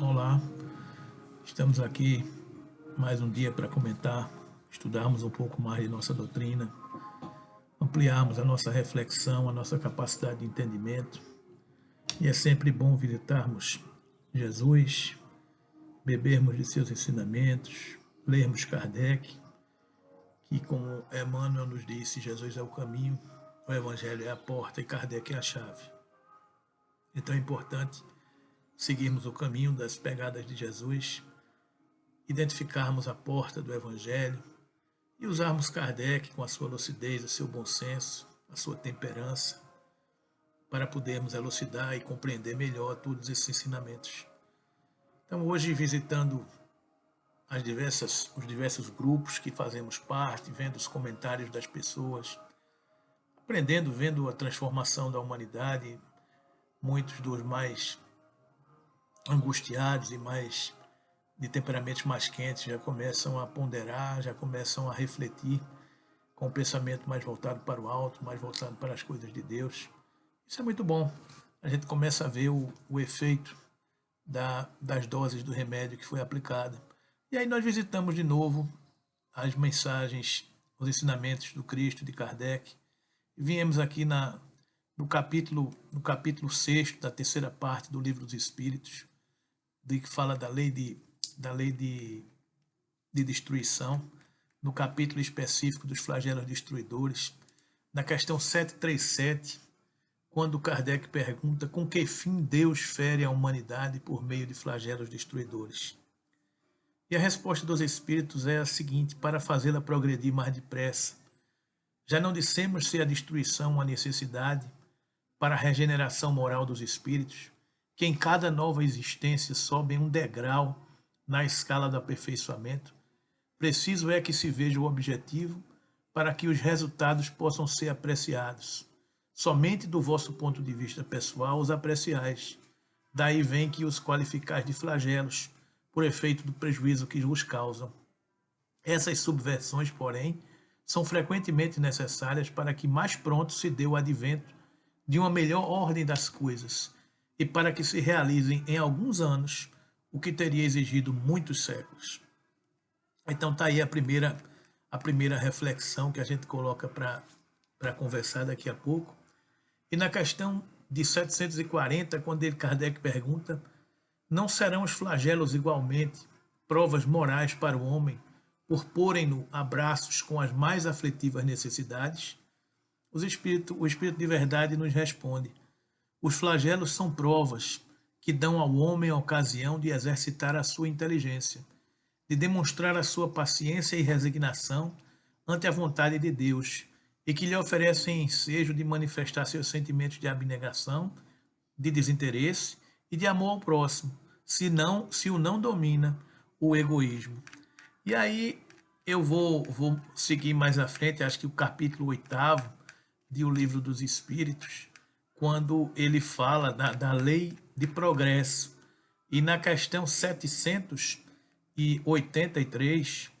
Olá, estamos aqui mais um dia para comentar, estudarmos um pouco mais de nossa doutrina, ampliarmos a nossa reflexão, a nossa capacidade de entendimento. E é sempre bom visitarmos Jesus, bebermos de seus ensinamentos, lermos Kardec, que, como Emmanuel nos disse, Jesus é o caminho, o Evangelho é a porta e Kardec é a chave. Então é importante seguirmos o caminho das pegadas de Jesus, identificarmos a porta do Evangelho e usarmos Kardec com a sua lucidez, o seu bom senso, a sua temperança, para podermos elucidar e compreender melhor todos esses ensinamentos. Então, hoje, visitando os diversos grupos que fazemos parte, vendo os comentários das pessoas, aprendendo, vendo a transformação da humanidade, muitos dos mais angustiados e mais de temperamentos mais quentes já começam a ponderar, já começam a refletir com o pensamento mais voltado para o alto, mais voltado para as coisas de Deus. Isso é muito bom. A gente começa a ver o efeito das doses do remédio que foi aplicada. E aí nós visitamos de novo as mensagens, os ensinamentos do Cristo, de Kardec. E viemos aqui no capítulo 6 da terceira parte do Livro dos Espíritos, que fala da lei de destruição, no capítulo específico dos flagelos destruidores, na questão 737, quando Kardec pergunta com que fim Deus fere a humanidade por meio de flagelos destruidores. E a resposta dos Espíritos é a seguinte: para fazê-la progredir mais depressa. Já não dissemos ser a destruição uma necessidade para a regeneração moral dos Espíritos, que em cada nova existência sobem um degrau na escala do aperfeiçoamento. Preciso é que se veja o objetivo para que os resultados possam ser apreciados. Somente do vosso ponto de vista pessoal os apreciais. Daí vem que os qualificais de flagelos, por efeito do prejuízo que vos causam. Essas subversões, porém, são frequentemente necessárias para que mais pronto se dê o advento de uma melhor ordem das coisas e para que se realizem em alguns anos o que teria exigido muitos séculos. Então está aí a primeira reflexão que a gente coloca para conversar daqui a pouco. E na questão de 740, quando Kardec pergunta: não serão os flagelos igualmente provas morais para o homem por porem-no a braços com as mais aflitivas necessidades? O Espírito de verdade nos responde: os flagelos são provas que dão ao homem a ocasião de exercitar a sua inteligência, de demonstrar a sua paciência e resignação ante a vontade de Deus, e que lhe oferecem ensejo de manifestar seus sentimentos de abnegação, de desinteresse e de amor ao próximo, se o não domina o egoísmo. E aí eu vou seguir mais à frente, acho que o capítulo 8º de O Livro dos Espíritos, quando ele fala da lei de progresso. E na questão 783,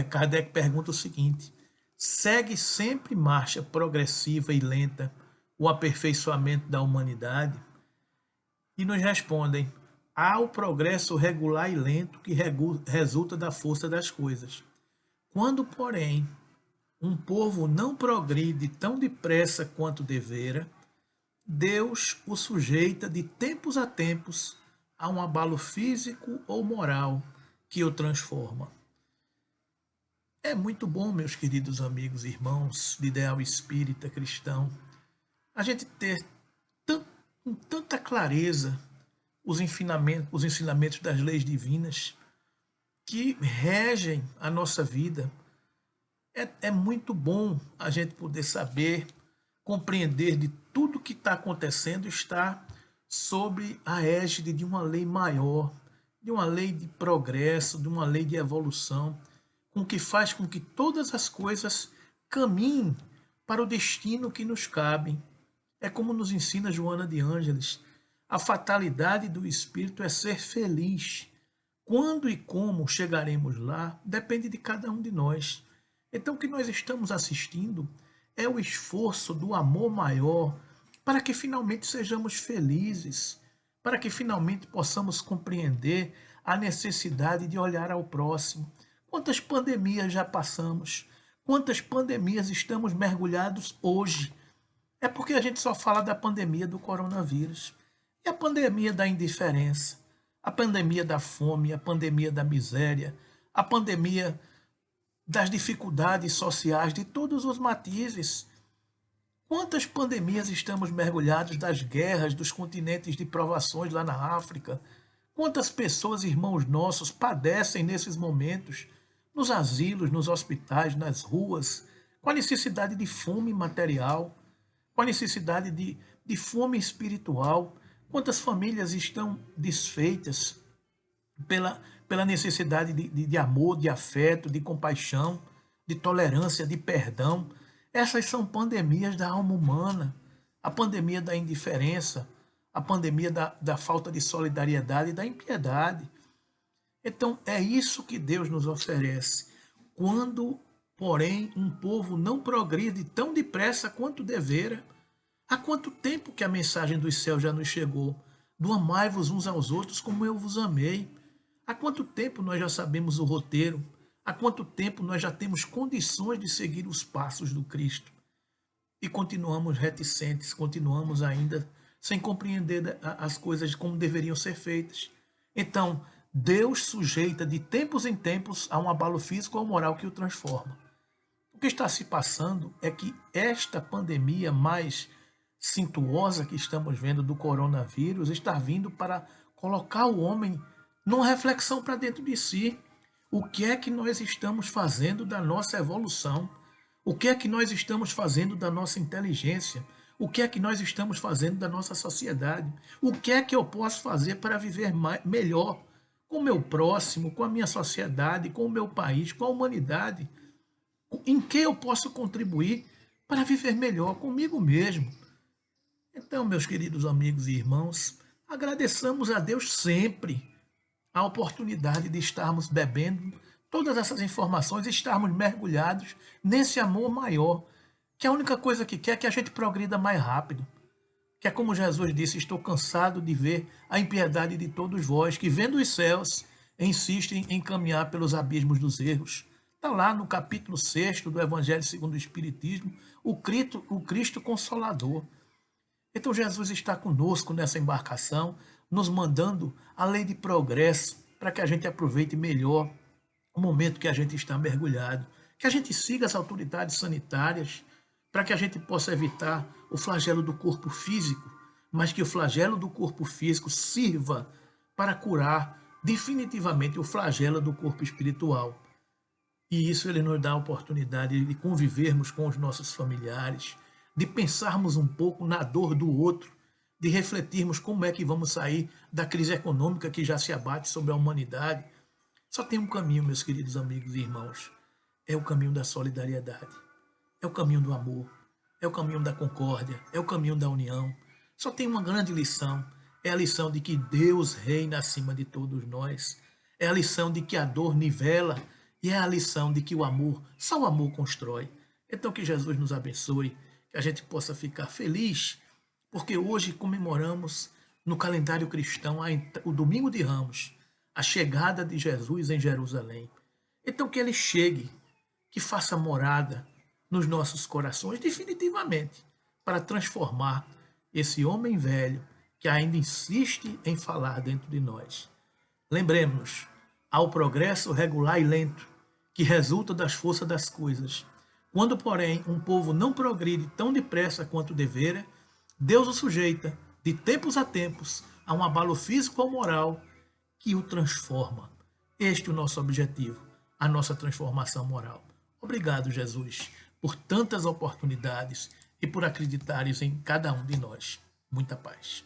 Kardec pergunta o seguinte: segue sempre marcha progressiva e lenta o aperfeiçoamento da humanidade? E nos respondem: há o progresso regular e lento que resulta da força das coisas. Quando, porém, um povo não progride tão depressa quanto devera, Deus o sujeita de tempos a tempos a um abalo físico ou moral que o transforma. É muito bom, meus queridos amigos e irmãos de ideal espírita cristão, a gente ter com tanta clareza os ensinamentos das leis divinas que regem a nossa vida. É muito bom a gente poder saber, compreender de tudo que está acontecendo, está sob a égide de uma lei maior, de uma lei de progresso, de uma lei de evolução, com que faz com que todas as coisas caminhem para o destino que nos cabe. É como nos ensina Joana de Ângeles: a fatalidade do espírito é ser feliz. Quando e como chegaremos lá depende de cada um de nós. Então, o que nós estamos assistindo é o esforço do amor maior para que finalmente sejamos felizes, para que finalmente possamos compreender a necessidade de olhar ao próximo. Quantas pandemias já passamos? Quantas pandemias estamos mergulhados hoje? É porque a gente só fala da pandemia do coronavírus. E a pandemia da indiferença, a pandemia da fome, a pandemia da miséria, a pandemia das dificuldades sociais de todos os matizes. Quantas pandemias estamos mergulhados das guerras, dos continentes de provações lá na África? Quantas pessoas, irmãos nossos, padecem nesses momentos, nos asilos, nos hospitais, nas ruas, com a necessidade de fome material, com a necessidade de fome espiritual? Quantas famílias estão desfeitas pela necessidade de amor, de afeto, de compaixão, de tolerância, de perdão? Essas são pandemias da alma humana, a pandemia da indiferença, a pandemia da falta de solidariedade e da impiedade. Então, é isso que Deus nos oferece. Quando, porém, um povo não progride tão depressa quanto devera, há quanto tempo que a mensagem dos céus já nos chegou? Do amai-vos uns aos outros como eu vos amei. Há quanto tempo nós já sabemos o roteiro? Há quanto tempo nós já temos condições de seguir os passos do Cristo? E continuamos reticentes, continuamos ainda sem compreender as coisas como deveriam ser feitas. Então, Deus sujeita de tempos em tempos a um abalo físico ou moral que o transforma. O que está se passando é que esta pandemia mais cintuosa que estamos vendo do coronavírus está vindo para colocar o homem numa reflexão para dentro de si. O que é que nós estamos fazendo da nossa evolução? O que é que nós estamos fazendo da nossa inteligência? O que é que nós estamos fazendo da nossa sociedade? O que é que eu posso fazer para viver melhor com o meu próximo, com a minha sociedade, com o meu país, com a humanidade? Em que eu posso contribuir para viver melhor comigo mesmo? Então, meus queridos amigos e irmãos, agradeçamos a Deus sempre a oportunidade de estarmos bebendo todas essas informações, estarmos mergulhados nesse amor maior, que a única coisa que quer é que a gente progrida mais rápido. Que é como Jesus disse: estou cansado de ver a impiedade de todos vós, que vendo os céus, insistem em caminhar pelos abismos dos erros. Está lá no capítulo 6 do Evangelho segundo o Espiritismo, o Cristo Consolador. Então Jesus está conosco nessa embarcação, nos mandando a lei de progresso para que a gente aproveite melhor o momento que a gente está mergulhado, que a gente siga as autoridades sanitárias para que a gente possa evitar o flagelo do corpo físico, mas que o flagelo do corpo físico sirva para curar definitivamente o flagelo do corpo espiritual. E isso ele nos dá a oportunidade de convivermos com os nossos familiares, de pensarmos um pouco na dor do outro, de refletirmos como é que vamos sair da crise econômica que já se abate sobre a humanidade. Só tem um caminho, meus queridos amigos e irmãos. É o caminho da solidariedade. É o caminho do amor. É o caminho da concórdia. É o caminho da união. Só tem uma grande lição. É a lição de que Deus reina acima de todos nós. É a lição de que a dor nivela. E é a lição de que o amor, só o amor constrói. Então que Jesus nos abençoe, que a gente possa ficar feliz, porque hoje comemoramos no calendário cristão o Domingo de Ramos, a chegada de Jesus em Jerusalém. Então que ele chegue, que faça morada nos nossos corações definitivamente, para transformar esse homem velho que ainda insiste em falar dentro de nós. Lembremos-nos, há o progresso regular e lento, que resulta das forças das coisas. Quando, porém, um povo não progride tão depressa quanto devera, Deus o sujeita, de tempos a tempos, a um abalo físico ou moral que o transforma. Este é o nosso objetivo, a nossa transformação moral. Obrigado, Jesus, por tantas oportunidades e por acreditares em cada um de nós. Muita paz.